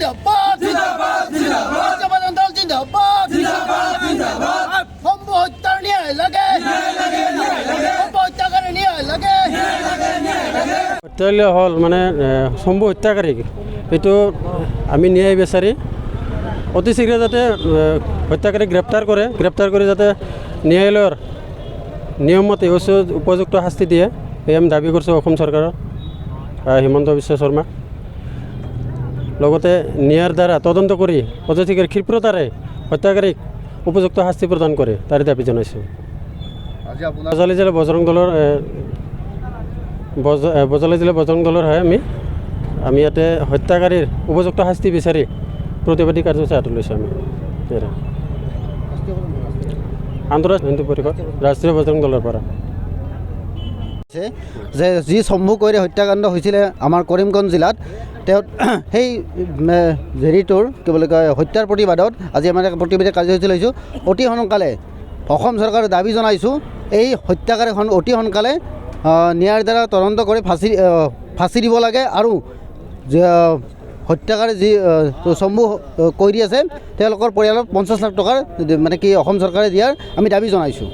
জিন্দাবাদ জিন্দাবাদ জিন্দাবাদ জামাত দল জিন্দাবাদ জিন্দাবাদ জিন্দাবাদ সম্ভু হত্যার ন্যায় লাগে সম্ভু হত্যাকারী ন্যায় লাগে হত্যালে হল মানে সম্ভু হত্যাকারী এইটো আমি ন্যায় বিচাৰি অতি শীঘ্ৰ যাতে হত্যাকাৰী গ্ৰেপ্তাৰ কৰি যাতে ন্যায়ালয়ৰ নিয়মমতে উপযুক্ত শাস্তি দিয়ে এই আমি দাবী কৰিছোঁ অসম চৰকাৰৰ হিমন্ত বিশ্ব শৰ্মা লগতে ন্যায়ৰ দ্বাৰা তদন্ত কৰি অধিকাৰীৰ ক্ষীপ্ৰতাৰে হত্যাকাৰীক উপযুক্ত শাস্তি প্ৰদান কৰে তাৰ দাবী জনাইছোঁ বজালী জিলা বজৰং দলৰ বজালী জিলা বজৰং দলৰ হয় আমি ইয়াতে হত্যাকাৰীৰ উপযুক্ত শাস্তি বিচাৰি প্ৰতিবাদী কাৰ্যসূচী হাতত লৈছোঁ আমি আন্তঃৰাষ্ট্ৰীয় হিন্দু পৰিষদ ৰাষ্ট্ৰীয় বজৰং দলৰ পৰা যে যি সম্ভু কৰি হত্যাকাণ্ড হৈছিলে আমাৰ কৰিমগঞ্জ জিলাত তেওঁ সেই হেৰিটোৰ কি বুলি কয় হত্যাৰ প্ৰতিবাদত আজি আমাৰ প্ৰতিবাদী কাৰ্যসূচী লৈছোঁ অতি সোনকালে অসম চৰকাৰে দাবী জনাইছোঁ এই হত্যাকাৰীখন অতি সোনকালে ন্যায়ৰ দ্বাৰা তদন্ত কৰি ফাঁচি দিব লাগে আৰু হত্যাকাৰী যি সম্ভু কৰি আছে তেওঁলোকৰ পৰিয়ালত 50 লাখ টকাৰ মানে কি অসম চৰকাৰে দিয়াৰ আমি দাবী জনাইছোঁ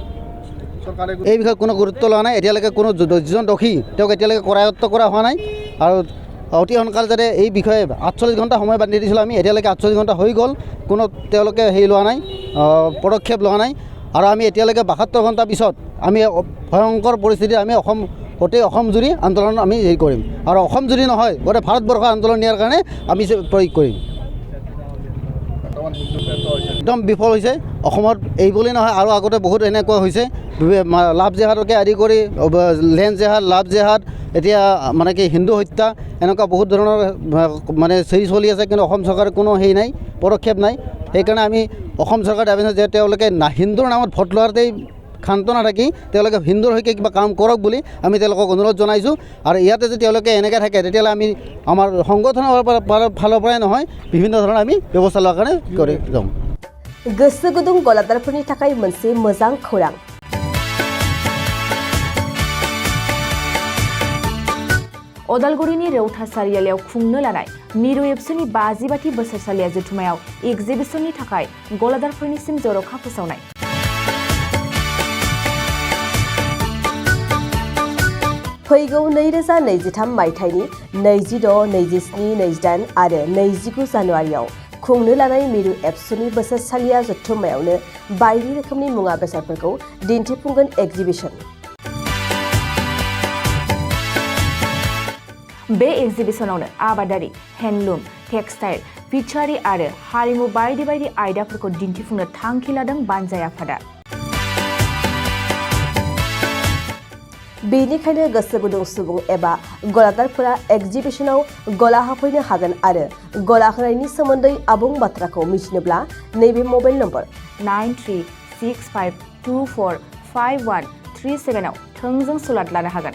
এই বিষয়ে কোনো গুৰুত্ব লোৱা নাই এতিয়ালৈকে কোনো যিজন দোষী তেওঁক এতিয়ালৈকে কৰায়ত্ব কৰা হোৱা নাই আৰু অতি সোনকালে যাতে এই বিষয়ে 48 ঘণ্টা সময় বান্ধি দিছিলোঁ আমি এতিয়ালৈকে 48 ঘণ্টা হৈ গ'ল কোনো তেওঁলোকে হেৰি লোৱা নাই পদক্ষেপ লোৱা নাই আৰু আমি এতিয়ালৈকে 72 ঘণ্টা পিছত আমি ভয়ংকৰ পৰিস্থিতিত আমি গোটেই অসম জুৰি আন্দোলন আমি হেৰি কৰিম আৰু অসম জুৰি নহয় গোটেই ভাৰতবৰ্ষৰ আন্দোলন নিয়াৰ কাৰণে আমি প্ৰয়োগ কৰিম একদম বিফল হৈছে অসমত এই বুলি নহয় আৰু আগতে বহুত এনেকুৱা হৈছে লাভ জেহাদকে আদি কৰি লেণ্ড জেহাদ লাভ জেহাদ এতিয়া মানে কি হিন্দু হত্যা এনেকুৱা বহুত ধৰণৰ মানে চেৰি চলি আছে কিন্তু অসম চৰকাৰে কোনো হেৰি নাই পদক্ষেপ নাই সেইকাৰণে আমি অসম চৰকাৰে দাবী যে তেওঁলোকে হিন্দুৰ নামত ভোট লোৱাতেই ক্ষান্ত নাথাকি তেওঁলোকে হিন্দুৰ হৈ কিবা কাম কৰক বুলি আমি তেওঁলোকক অনুৰোধ জনাইছোঁ আৰু ইয়াতে যদি তেওঁলোকে এনেকৈ থাকে তেতিয়াহ'লে আমি আমাৰ সংগঠনৰ ফালৰ পৰাই নহয় বিভিন্ন ধৰণৰ আমি ব্যৱস্থা লোৱাৰ কাৰণে কৰি যাম गोसो गुदुं गलादारफोरनि थाखाय मोनसे मोजां खौरां अदालगुरिनि रौता सारियालियाव खुंनो लानाय मिरु एबसुनि 50 बोसोरसालिया जथुमायाव एक्जिबिशननि थाखाय गलादारफोरनिसिम जर'खा फोसावनाय फैगौ 2023 मायथाइनि 26, 27, 28 आरो 29 जानुवारियाव खुंनो लानाय मिरु एबसुनि बोसोरसालिया जथुम्मायावनो बायदि रोखोमनि मुवा बेसादफोरखौ दिन्थिफुंगोन एक्जिबिशन बे एक्जिबिशनावनो आबादारि हेन्डलुम टेक्सटाइल फिचारि आरो हारिमु बायदि बायदि आयदाफोरखौ दिन्थिफुंनो थांखि लादों बानजाय आफादा बेनिखायनो गोसो गुदुं सुबुं एबा गलादारफोरा एक्जिबिशनाव गला हाफैनो हागोन आरो गला होनायनि सोमोन्दै आबुं बाथ्राखौ मिथिनोब्ला नैबे मबाइल नम्बर 9365245137 आव थोंजों सुलाद लानो हागोन।